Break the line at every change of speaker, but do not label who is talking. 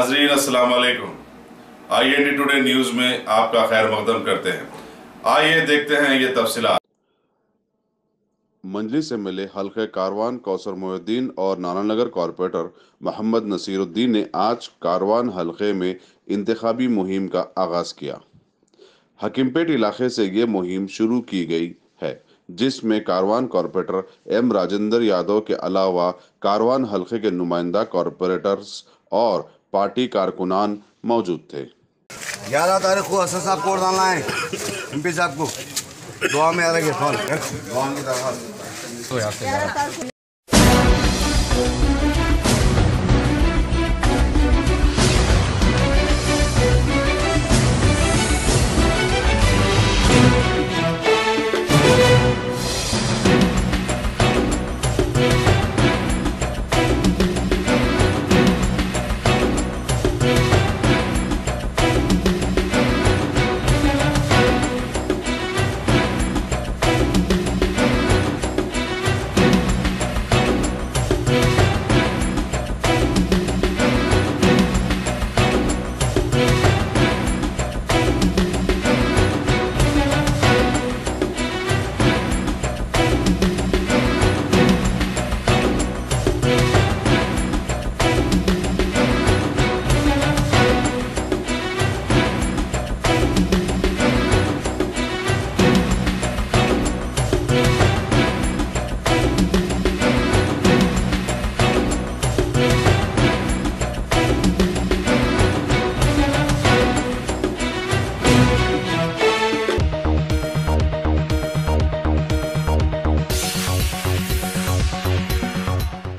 नाजरीन अस्सलाम वालेकुम। IND टुडे न्यूज़ में आपका खैर मकदम करते हैं। आइए देखते हैं ये तफसीलात।
मंजली से मिले हल्के कारवान कौसर मोहिउद्दीन और नानानगर कॉरपोरेटर मोहम्मद नसीरुद्दीन ने आज कारवान हल्के में इंतखाबी मुहिम का आगाज किया। हकीमपेट इलाके से ये मुहिम शुरू की गई है, जिसमें कारवान कॉरपोरेटर M राजेंद्र यादव के अलावा कारवान हल्के के नुमाइंदा कॉरपोरेटर्स और पार्टी कारकुनान मौजूद थे।
11 तारीख को असद साहब कोड डालना है, MP साहब को दुआ में अलग दुआ की तरफ।